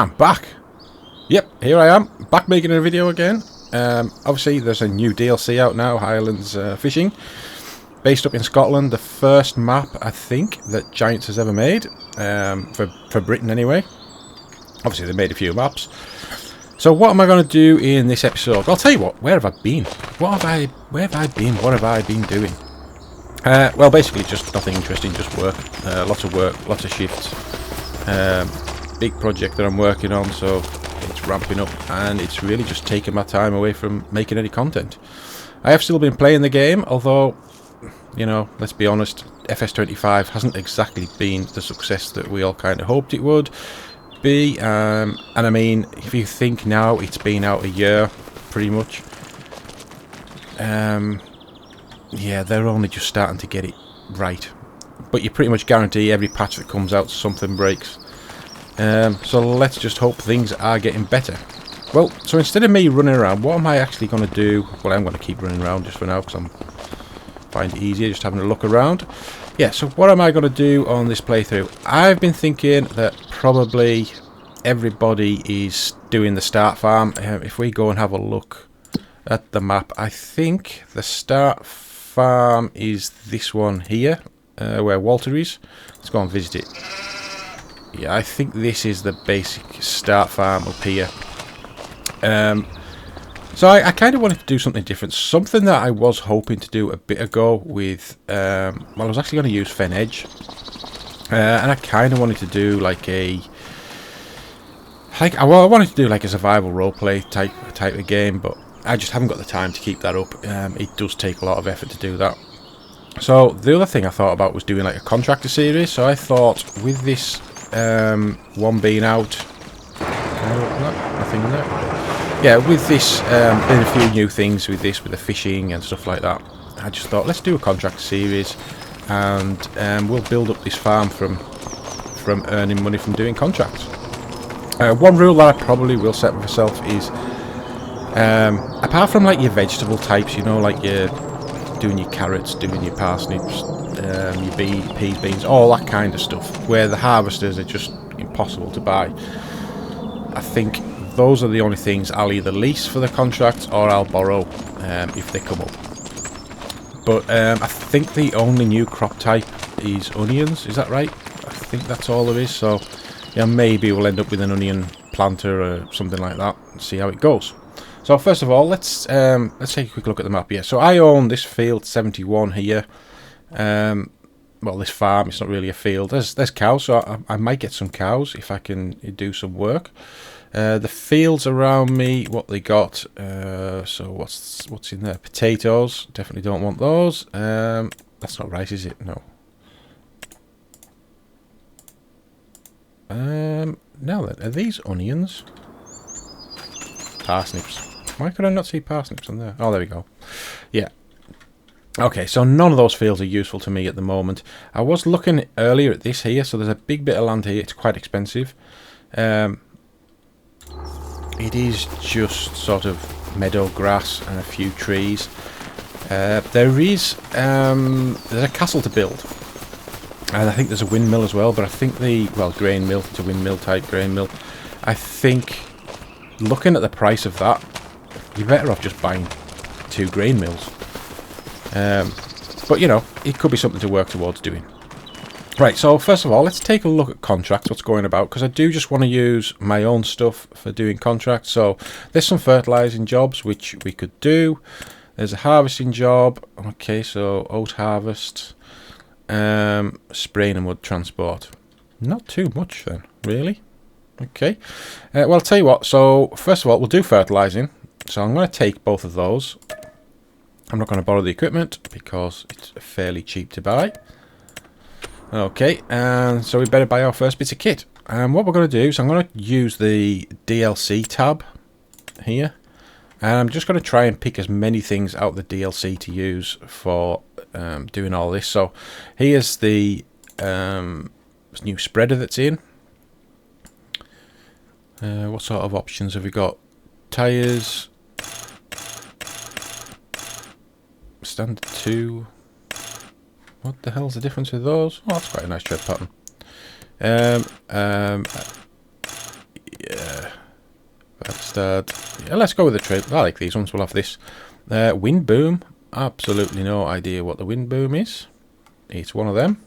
I'm back. Yep, here I am, back making a video again. Obviously, there's a new DLC out now, Highlands Fishing, based up in Scotland. The first map, I think, that Giants has ever made, for Britain anyway. Obviously, they made a few maps. So what am I going to do in this episode? I'll tell you what. Where have I been? Where have I been? What have I been doing? Well, basically, just nothing interesting. Just work. Lots of work. Lots of shifts. Big project that I'm working on, so it's ramping up, and it's really just taking my time away from making any content. I have still been playing the game, although, you know, let's be honest, FS25 hasn't exactly been the success that we all kind of hoped it would be. And I mean, if you think now, it's been out a year, pretty much. Yeah, they're only just starting to get it right. But you pretty much guarantee every patch that comes out, something breaks. So let's just hope things are getting better. Well, so instead of me running around, what am I actually going to do? Well, I'm going to keep running around just for now, because I find it easier just having a look around. Yeah, so what am I going to do on this playthrough? I've been thinking that probably everybody is doing the start farm. If we go and have a look at the map, I think the start farm is this one here, where Walter is. Let's go and visit it. Yeah, I think this is the basic start farm up here. So I kind of wanted to do something different. Something that I was hoping to do a bit ago with... well, I was actually going to use Fen Edge. And I kind of wanted to do like a... well, I wanted to do like a survival roleplay type of game, but I just haven't got the time to keep that up. It does take a lot of effort to do that. So the other thing I thought about was doing like a contractor series. So I thought with this one being out... nothing in there. Yeah, with this, been a few new things with this, with the fishing and stuff like that. I just thought, let's do a contract series, and we'll build up this farm from earning money from doing contracts. One rule that I probably will set myself is, apart from like your vegetable types, you know, like you're doing your carrots, doing your parsnips, your peas, beans, all that kind of stuff, where the harvesters are just impossible to buy. I think those are the only things I'll either lease for the contract or I'll borrow if they come up. But I think the only new crop type is onions, is that right? I think that's all there is, so yeah, maybe we'll end up with an onion planter or something like that and see how it goes. So first of all, let's take a quick look at the map here. So I own this field 71 here. Well, this farm, it's not really a field. There's cows, so I might get some cows if I can do some work. The fields around me, what they got, so what's in there? Potatoes, definitely don't want those. That's not rice, is it? No. Now then, are these onions? Parsnips. Why could I not see parsnips on there? Oh, there we go. Yeah. Okay, so none of those fields are useful to me at the moment. I was looking earlier at this here, so there's a big bit of land here. It's quite expensive. It is just sort of meadow grass and a few trees. There's a castle to build, and I think there's a windmill as well. But I think grain mill, it's a windmill type grain mill. I think looking at the price of that, you're better off just buying 2 grain mills. But you know, it could be something to work towards doing. Right, so first of all, let's take a look at contracts, what's going about, because I do just want to use my own stuff for doing contracts. So there's some fertilizing jobs which we could do. There's a harvesting job. Okay, so oat harvest, spraying and wood transport. Not too much then, really. Okay, well, I'll tell you what. So first of all, we'll do fertilizing. So I'm going to take both of those. I'm not going to borrow the equipment because it's fairly cheap to buy. Okay, and so we better buy our first bits of kit. And what we're going to do is I'm going to use the DLC tab here. And I'm just going to try and pick as many things out of the DLC to use for doing all this. So here's the new spreader that's in. What sort of options have we got? Tyres. Standard 2. What the hell's the difference with those? Oh, that's quite a nice tread pattern. Start. Yeah, let's go with the trade. I like these ones. We'll have this. Wind boom. Absolutely no idea what the wind boom is. It's one of them.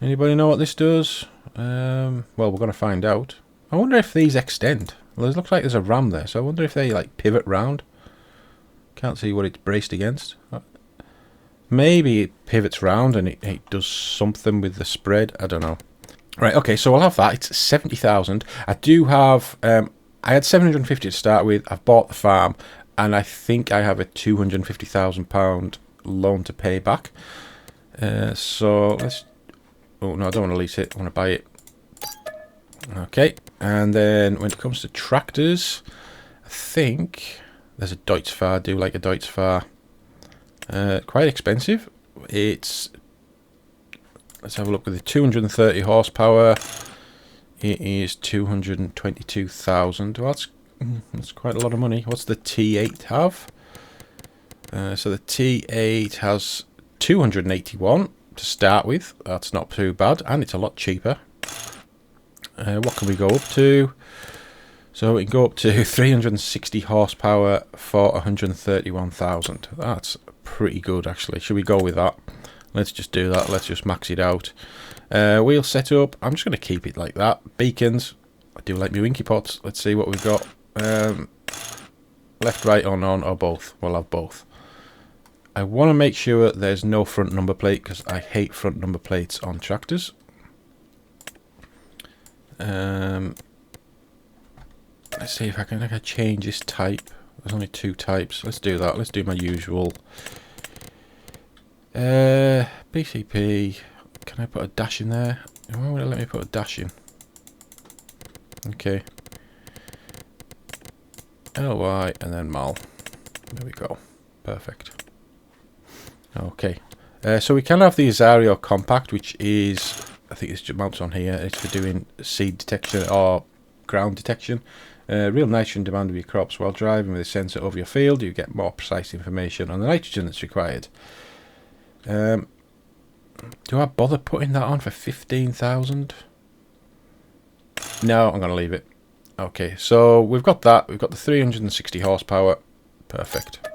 Anybody know what this does? Well, we're going to find out. I wonder if these extend. Well, it looks like there's a ram there, so I wonder if they like pivot round. Can't see what it's braced against. Maybe it pivots round and it does something with the spread. I don't know. Right, okay, so I'll have that. It's 70,000. I do have... I had 750 to start with. I've bought the farm, and I think I have a £250,000 loan to pay back. So let's... Oh, no, I don't want to lease it. I want to buy it. Okay, and then when it comes to tractors, I think there's a Deutz-Fahr. I do like a Deutz-Fahr. Quite expensive. It's... Let's have a look with the 230 horsepower. It is 222,000. Well, that's quite a lot of money. What's the T8 have? So the T8 has 281 to start with. That's not too bad, and it's a lot cheaper. What can we go up to? So we can go up to 360 horsepower for 131,000. That's pretty good, actually. Should we go with that? Let's just do that. Let's just max it out. Wheel setup. I'm just going to keep it like that. Beacons. I do like my winky pots. Let's see what we've got. Left, right, on, or both. We'll have both. I want to make sure there's no front number plate because I hate front number plates on tractors. Let's see if I can change this type. There's only 2 types. Let's do that. Let's do my usual. BCP. Can I put a dash in there? Why would it let me put a dash in? Okay. LY and then mal. There we go. Perfect. Okay. So we can have the Azario Compact, which is, I think it's mounts on here. It's for doing seed detection or ground detection. Real nitrogen demand of your crops. While driving with a sensor over your field, you get more precise information on the nitrogen that's required. Do I bother putting that on for 15,000? No, I'm going to leave it. Okay, so we've got that. We've got the 360 horsepower. Perfect.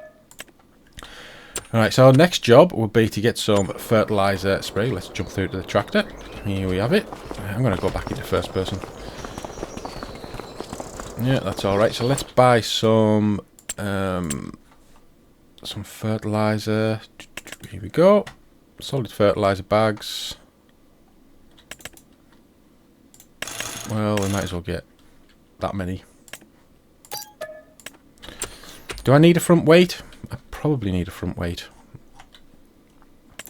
Alright, so our next job will be to get some fertilizer spray. Let's jump through to the tractor. Here we have it. I'm going to go back into first person. Yeah, that's alright. So let's buy some fertilizer. Here we go. Solid fertilizer bags. Well, we might as well get that many. Do I need a front weight? I probably need a front weight.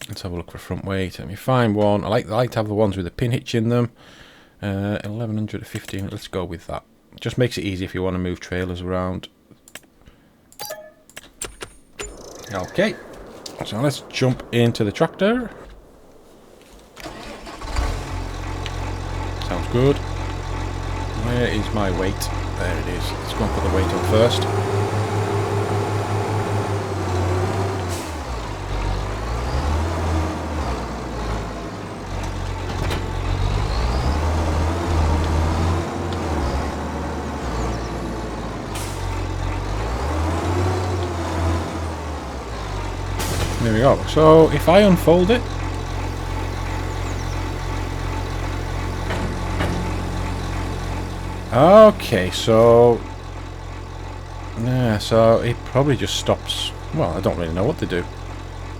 Let's have a look for front weight. Let me find one. I like to have the ones with the pin hitch in them. 1100 to 15. Let's go with that. Just makes it easy if you want to move trailers around. Okay. So let's jump into the tractor. Sounds good. Where is my weight? There it is. Let's go and put the weight on first. There we go. So if I unfold it, okay, so yeah, so it probably just stops. Well, I don't really know what to do.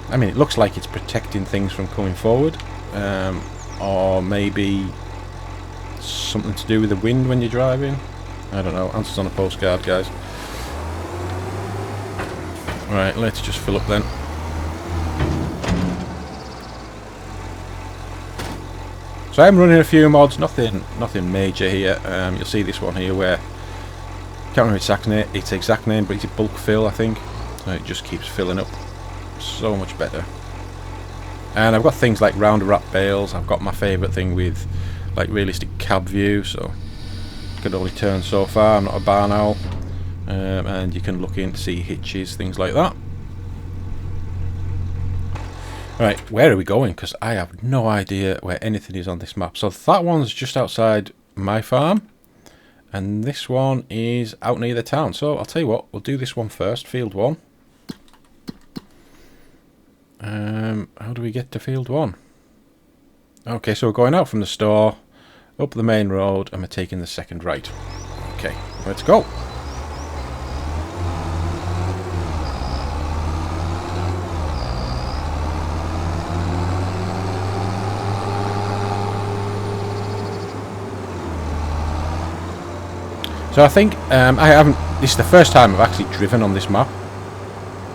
I mean, it looks like it's protecting things from coming forward, or maybe something to do with the wind when you're driving. I don't know. Answers on a postcard, guys. Right, let's just fill up then. So I'm running a few mods, nothing major here. You'll see this one here where, can't remember its exact name, but it's a bulk fill, I think. So it just keeps filling up so much better. And I've got things like rounder wrap bales. I've got my favourite thing with like realistic cab view, so you can only turn so far. I'm not a barn owl. And you can look in to see hitches, things like that. Right, where are we going? Because I have no idea where anything is on this map. So that one's just outside my farm. And this one is out near the town. So I'll tell you what, we'll do this one first, field 1. How do we get to field 1? Okay, so we're going out from the store, up the main road, and we're taking the second right. Okay, let's go. So I think this is the first time I've actually driven on this map.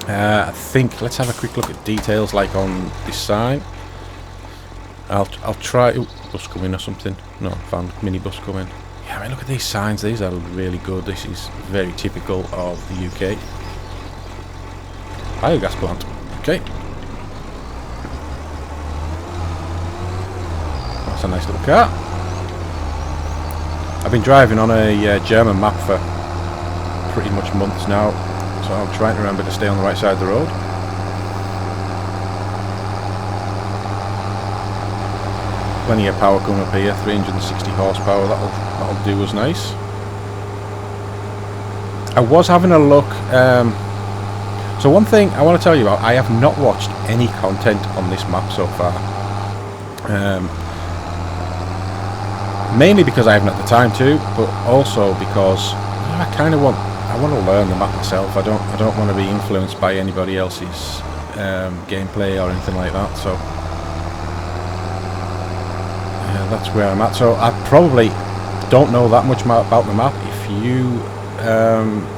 I think let's have a quick look at details like on this sign. I'll try. Ooh, bus coming or something. No, I found minibus coming. Yeah, I mean, look at these signs. These are really good. This is very typical of the UK. Biogas plant. Okay. That's a nice little car. I've been driving on a German map for pretty much months now, so I'm trying to remember to stay on the right side of the road. Plenty of power coming up here, 360 horsepower, that'll do us nice. I was having a look, so one thing I want to tell you about, I have not watched any content on this map so far. Mainly because I haven't had the time to, but also because I want to learn the map myself. I don't want to be influenced by anybody else's gameplay or anything like that. So that's where I'm at. So I probably don't know that much about the map. If you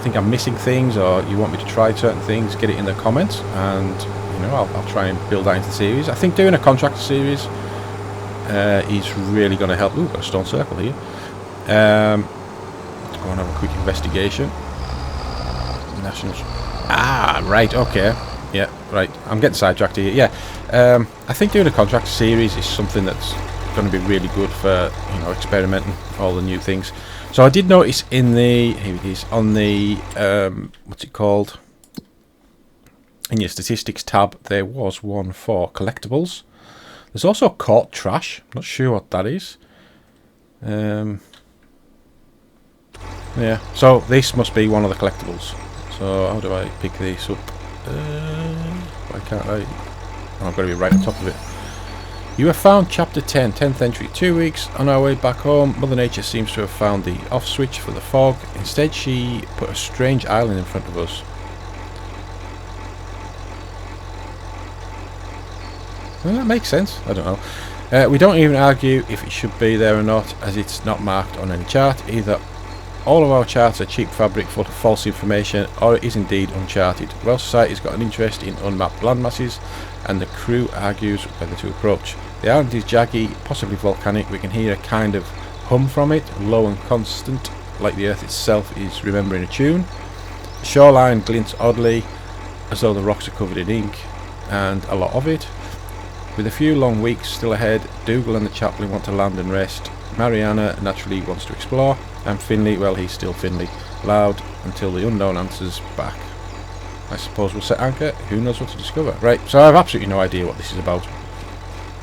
think I'm missing things or you want me to try certain things, get it in the comments, and I'll try and build that into the series. I think doing a contractor series is really going to help. Ooh, got a stone circle here. Let's go and have a quick investigation. Nationals. Ah, right, okay. Yeah, right. I'm getting sidetracked here. Yeah, I think doing a contractor series is something that's going to be really good for experimenting all the new things. So I did notice in the here it is on the what's it called? In your statistics tab, there was one for collectibles. There's also caught trash. Not sure what that is. Yeah, so this must be one of the collectibles. So how do I pick this up? Why can't I? Oh, I've got to be right on top of it. You have found chapter 10, 10th entry. 2 weeks on our way back home, Mother Nature seems to have found the off switch for the fog. Instead, she put a strange island in front of us. Well, that makes sense. I don't know. We don't even argue if it should be there or not, as it's not marked on any chart. Either all of our charts are cheap fabric full of false information, or it is indeed uncharted. Well, society's got an interest in unmapped landmasses, and the crew argues whether to approach. The island is jaggy, possibly volcanic. We can hear a kind of hum from it, low and constant, like the earth itself is remembering a tune. The shoreline glints oddly, as though the rocks are covered in ink, and a lot of it. With a few long weeks still ahead, Dougal and the chaplain want to land and rest. Mariana naturally wants to explore, and Finley, well, he's still Finley, loud until the unknown answers back. I suppose we'll set anchor. Who knows what to discover? Right, so I have absolutely no idea what this is about.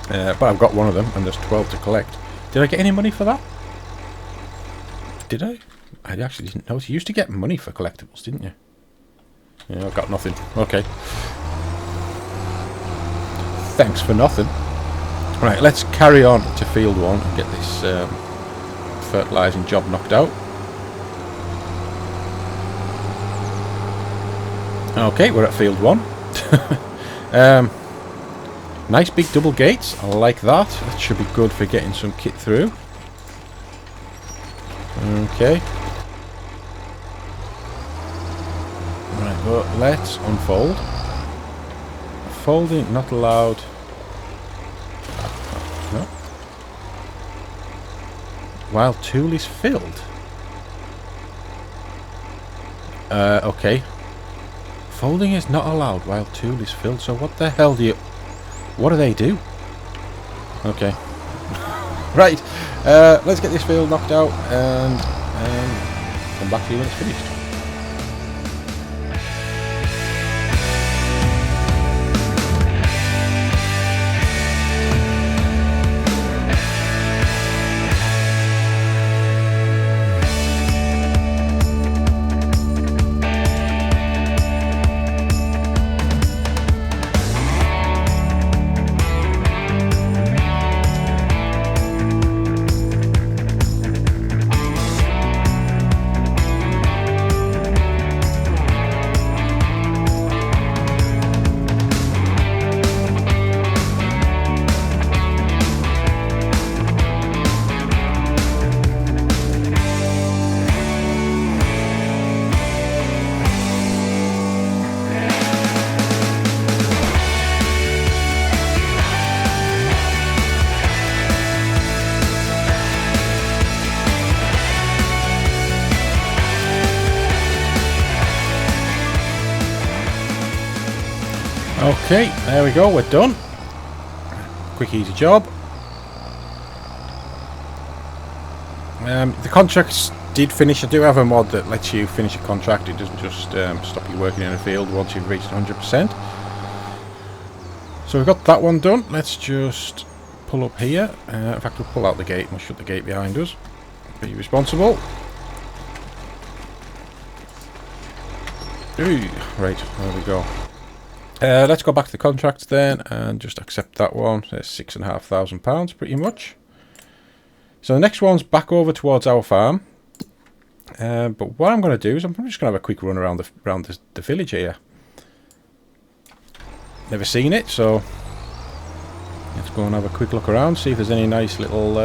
But I've got one of them, and there's 12 to collect. Did I get any money for that? Did I? I actually didn't notice. You used to get money for collectibles, didn't you? Yeah, I've got nothing. Okay. Thanks for nothing. Right, let's carry on to field 1 and get this fertilizing job knocked out. Okay, we're at field 1. Nice big double gates. I like that. That should be good for getting some kit through. Okay. Right, but let's unfold. Folding not allowed. No. While tool is filled. Okay. Folding is not allowed while tool is filled. So what the hell do you? What do they do? Okay. Right. Let's get this field knocked out and come back to you when it's finished. Okay, there we go, we're done. Quick easy job. The contracts did finish. I do have a mod that lets you finish a contract. It doesn't just stop you working in a field once you've reached 100%. So we've got that one done. Let's just pull up here. In fact, we'll pull out the gate and we'll shut the gate behind us. Be responsible. Ooh, right, there we go. Let's go back to the contracts then and just accept that one. There's £6,500 pretty much. So the next one's back over towards our farm. But what I'm going to do is I'm just going to have a quick run around the village here. Never seen it, so let's go and have a quick look around, see if there's any nice little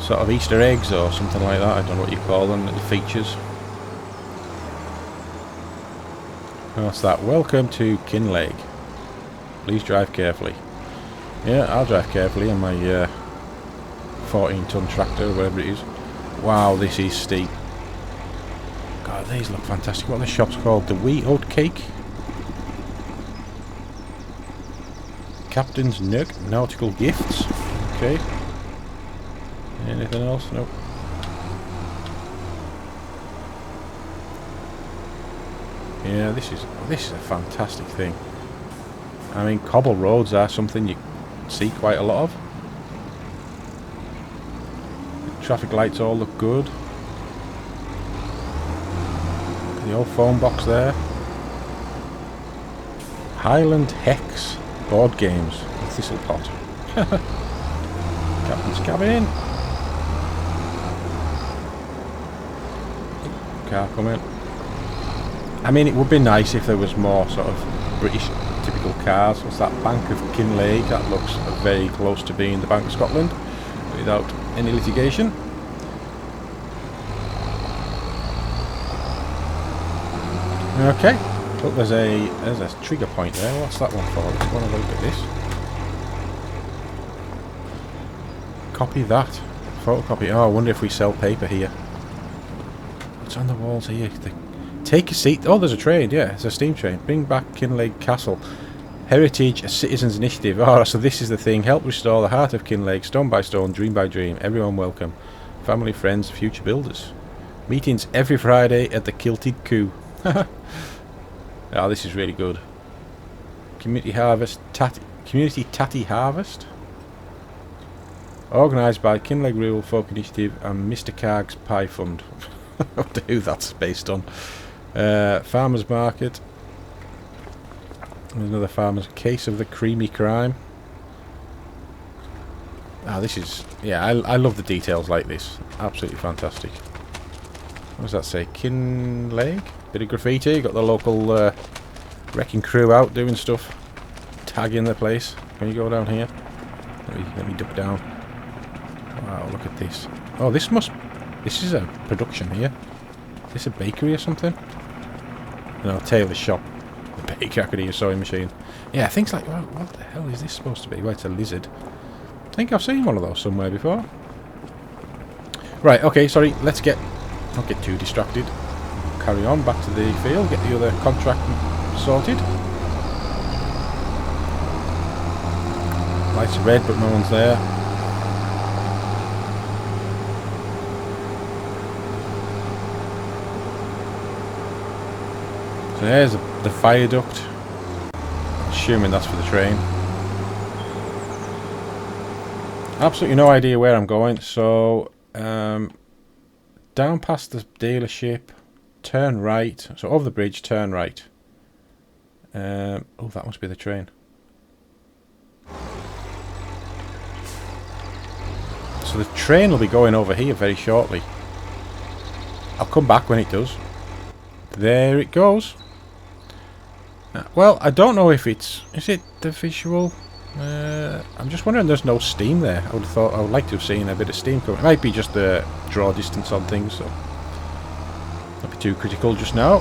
sort of Easter eggs or something like that. I don't know what you call them, little features. What's that? Welcome to Kinlaig. Please drive carefully. Yeah, I'll drive carefully on my 14-ton tractor, whatever it is. Wow, this is steep. God, these look fantastic. What are the shops called? The Wee Oat Cake. Captain's Nautical Gifts. Okay. Anything else? Nope. Yeah, this is a fantastic thing. I mean, cobble roads are something you see quite a lot of. The traffic lights all look good. The old phone box there. Highland Hex board games. Thistlepot. Captain's cabin. Car coming. I mean, it would be nice if there was more sort of British typical cars. What's that? Bank of Kinlaig. That looks very close to being the Bank of Scotland without any litigation. Okay. Look, there's a trigger point there. What's that one for? Let's want to look at this. Copy that. Photocopy. Oh, I wonder if we sell paper here. What's on the walls here? Take a seat. Oh, there's a train. Yeah, it's a steam train. Bring back Kinlaig Castle. Heritage, a citizens' initiative. Oh, so this is the thing. Help restore the heart of Kinlaig, stone by stone, dream by dream. Everyone welcome. Family, friends, future builders. Meetings every Friday at the Kilted Coo. Oh, this is really good. Community harvest. Community tatty harvest. Organised by Kinlaig Rural Folk Initiative and Mr. Carg's Pie Fund. I wonder who that's based on. Farmers Market. There's another farmer's case of the creamy crime. Ah, this is... Yeah, I love the details like this. Absolutely fantastic. What does that say? Kinlaig? Bit of graffiti. Got the local wrecking crew out doing stuff. Tagging the place. Can you go down here? Let me duck down. Wow, look at this. Oh, this is a production here. Is this a bakery or something? No, tailor shop. The baker, I could hear a sewing machine. Yeah, things like, well, what the hell is this supposed to be? Well, it's a lizard. I think I've seen one of those somewhere before. Right, okay, sorry, let's not get too distracted. Carry on back to the field, get the other contract sorted. Lights are red, but no one's there. So there's the fire duct. Assuming that's for the train. Absolutely no idea where I'm going. So down past the dealership, turn right. So over the bridge, turn right. Oh, that must be the train. So the train will be going over here very shortly. I'll come back when it does. There it goes. Well, I don't know if is it the visual? I'm just wondering there's no steam there. I would like to have seen a bit of steam coming. It might be just the draw distance on things, so not be too critical just now.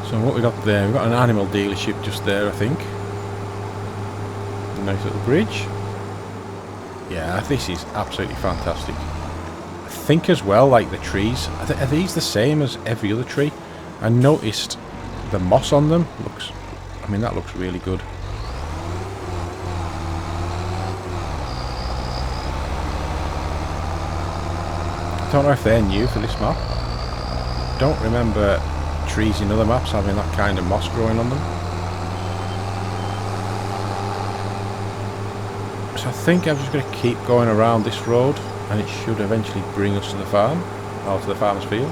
So what we got there? We've got an animal dealership just there, I think. A nice little bridge. Yeah, this is absolutely fantastic. I think as well, like the trees, are these the same as every other tree? I noticed the moss on them looks, I mean, that looks really good. I don't know if they're new for this map. Don't remember trees in other maps having that kind of moss growing on them. So I think I'm just going to keep going around this road, and it should eventually bring us to the farm, or to the farmer's field.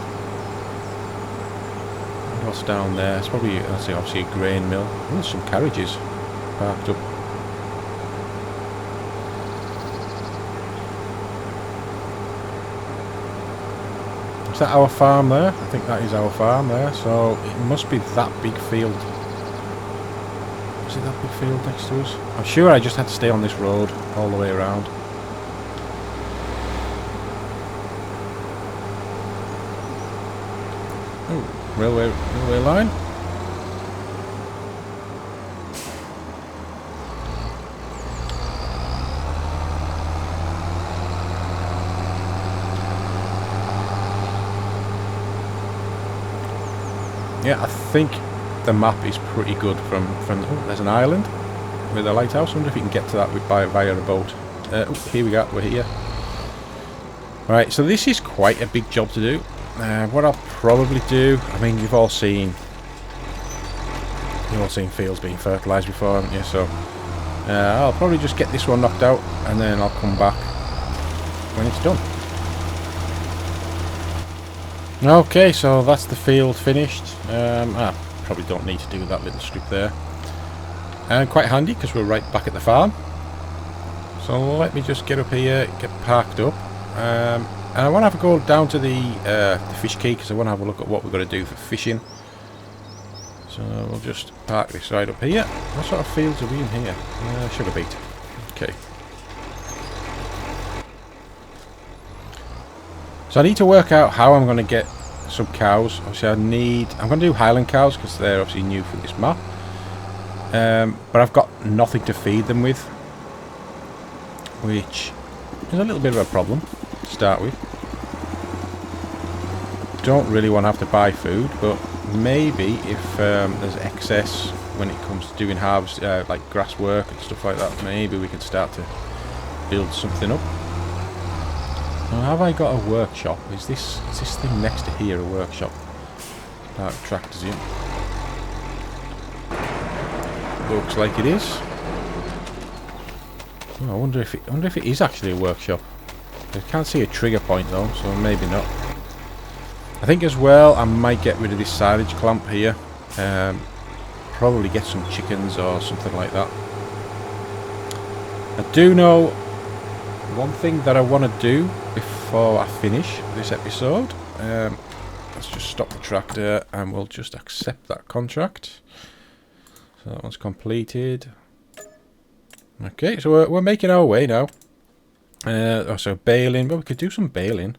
And what's down there? It's probably, let's see, obviously a grain mill. Oh, there's some carriages parked up. Is that our farm there? I think that is our farm there, so it must be that big field. Is it that big field next to us? I'm sure I just had to stay on this road all the way around. Oh, railway line. Yeah, I think the map is pretty good from oh, there's an island with a lighthouse. I wonder if you can get to that via a boat. Oh, here we go, we're here. Right, so this is quite a big job to do. What I'll probably do, I mean, you've all seen fields being fertilised before, haven't you? So I'll probably just get this one knocked out, and then I'll come back when it's done. Okay, so that's the field finished. I probably don't need to do that little strip there. And quite handy because we're right back at the farm. So let me just get up here, get parked up. And I want to have a go down to the fish quay because I want to have a look at what we're going to do for fishing. So we'll just park this right up here. What sort of fields are we in here? Sugar beet. Okay. So I need to work out how I'm going to get some cows. Obviously I'm going to do Highland cows because they're obviously new for this map. But I've got nothing to feed them with, which is a little bit of a problem to start with. Don't really want to have to buy food, but maybe if there's excess when it comes to doing harvest, like grass work and stuff like that, maybe we can start to build something up. Now, have I got a workshop? Is this thing next to here a workshop? Dark tractors in. Looks like it is. Oh, I wonder if it is actually a workshop. I can't see a trigger point though, so maybe not. I think as well I might get rid of this silage clamp here. Probably get some chickens or something like that. I do know one thing that I want to do before I finish this episode. Let's just stop the tractor and we'll just accept that contract. So that one's completed. Okay, so we're making our way now. So baling, but we could do some baling.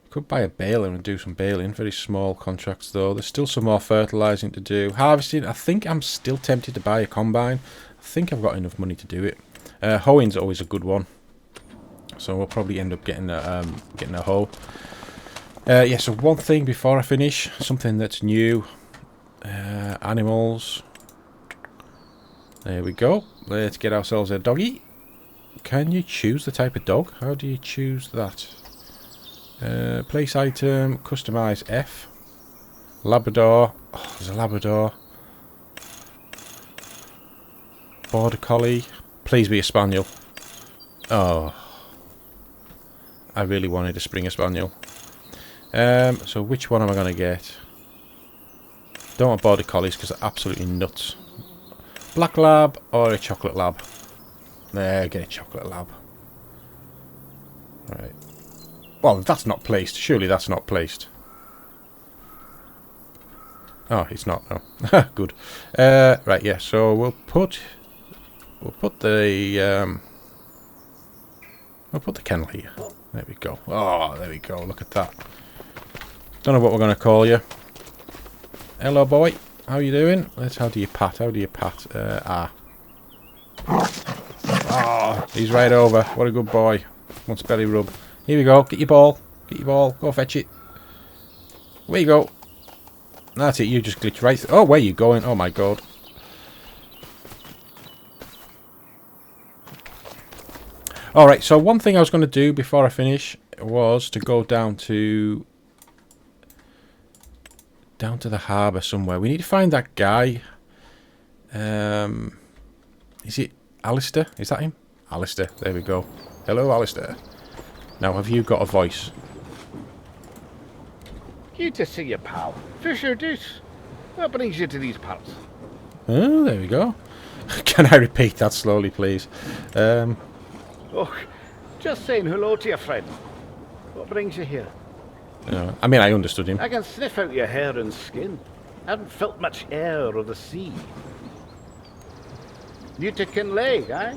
Could buy a baler and do some baling. Very small contracts though. There's still some more fertilizing to do. Harvesting, I think I'm still tempted to buy a combine. I think I've got enough money to do it. Hoeing's always a good one, so we'll probably end up getting a hoe. Yeah, so one thing before I finish, something that's new. Animals. There we go. Let's get ourselves a doggy. Can you choose the type of dog? How do you choose that? Place item, customize F. Labrador. Oh, there's a Labrador. Border Collie. Please be a Spaniel. Oh. I really wanted a Springer Spaniel. So which one am I going to get? Don't want Border Collies because they're absolutely nuts. Black Lab or a Chocolate Lab? There, get a Chocolate Lab. Right. Well, that's not placed. Surely that's not placed. Oh, it's not. No. Good. Right. Yeah. So we'll put the kennel here. There we go. Oh, there we go. Look at that. Don't know what we're going to call you. Hello, boy. How you doing? How do you pat? How do you pat? Oh, he's right over. What a good boy. Wants belly rub. Here we go. Get your ball. Get your ball. Go fetch it. Where you go? That's it. You just glitched right. Oh, where you going? Oh my god. Alright, so one thing I was going to do before I finish was to go down to the harbour somewhere. We need to find that guy. Is it Alistair? Is that him? Alistair. There we go. Hello, Alistair. Now, have you got a voice? Good to see you, pal. Fisher Deuce. What brings you to these parts? Oh, there we go. Can I repeat that slowly, please? Oh, just saying hello to your friend. What brings you here? I mean, I understood him. I can sniff out your hair and skin. Haven't felt much air or the sea. New to Kinlaig, eh?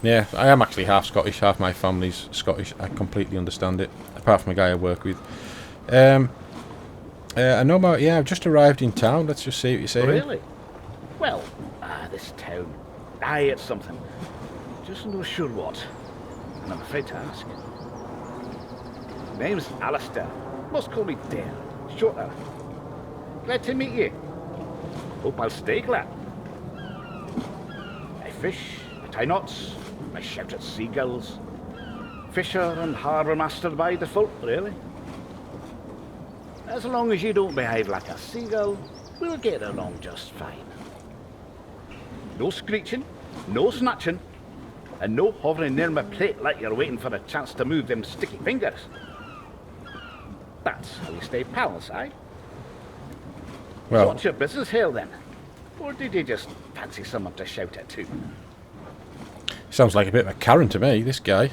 Yeah, I am actually half Scottish. Half my family's Scottish. I completely understand it. Apart from a guy I work with. I know about... Yeah, I've just arrived in town. Let's just see what you're saying. Really? Well, this town. Aye, it's something. Just not sure what. And I'm afraid to ask. Name's Alistair. Must call me Dale. Shorter. Glad to meet you. Hope I'll stay glad. I fish, I tie knots, I shout at seagulls. Fisher and harbour master by default, really. As long as you don't behave like a seagull, we'll get along just fine. No screeching, no snatching, and no hovering near my plate like you're waiting for a chance to move them sticky fingers. That's how we stay pals, eh? Well, So what's your business here then? Or did you just fancy someone to shout at too? sounds like a bit of a Karen to me, this guy.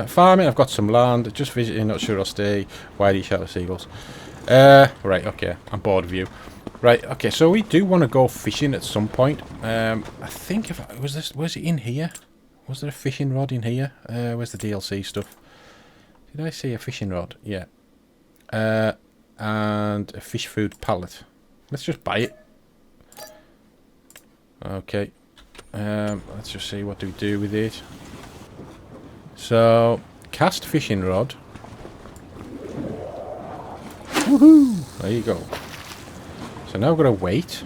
Farming, I've got some land. Just visiting, not sure I'll stay. Why do you shout at seagulls? Right, okay. I'm bored of you. Right, okay, so we do want to go fishing at some point. I think if was it in here? Was there a fishing rod in here? Where's the DLC stuff? Did I see a fishing rod? Yeah. And a fish food pallet. Let's just buy it. Okay. Let's just see what do we do with it. So, cast fishing rod. Woohoo! There you go. So now we've got to wait.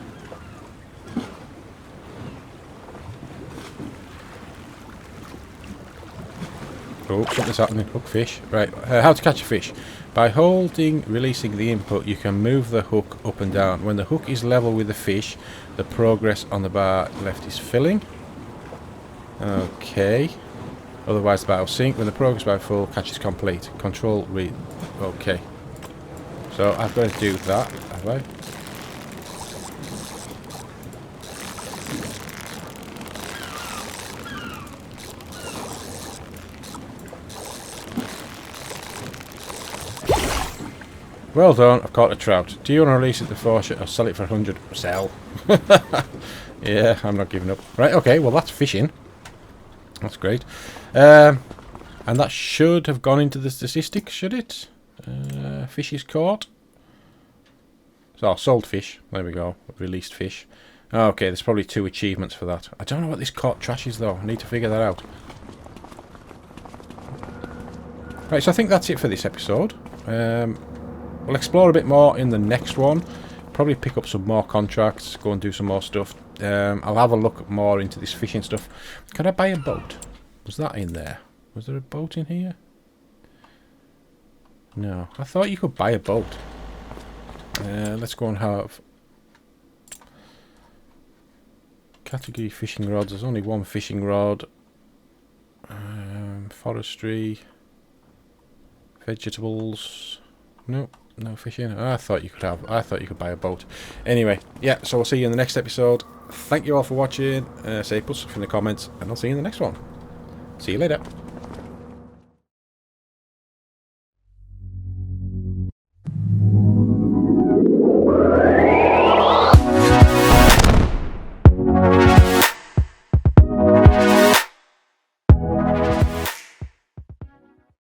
Oh, something's happening. Hook fish. Right, how to catch a fish. By releasing the input, you can move the hook up and down. When the hook is level with the fish, the progress on the bar left is filling. Okay. Otherwise the bar will sink. When the progress bar full, catch is complete. Control read. Okay. So I've got to do that, have I? Well done, I've caught a trout. Do you want to release it to force it or sell it for 100? Sell. Yeah, I'm not giving up. Right, okay, well that's fishing. That's great. And that should have gone into the statistics, should it? Fish is caught. So, sold fish. There we go. Released fish. Okay, there's probably 2 achievements for that. I don't know what this caught trash is though. I need to figure that out. Right, so I think that's it for this episode. We'll explore a bit more in the next one. Probably pick up some more contracts, go and do some more stuff. I'll have a look more into this fishing stuff. Can I buy a boat? Was that in there? Was there a boat in here? No, I thought you could buy a boat. Let's go and have... Category fishing rods. There's only one fishing rod. Forestry. Vegetables. Nope. No fishing. I thought you could buy a boat. Anyway, yeah, so we'll see you in the next episode. Thank you all for watching. Say put stuff in the comments, and I'll see you in the next one. See you later.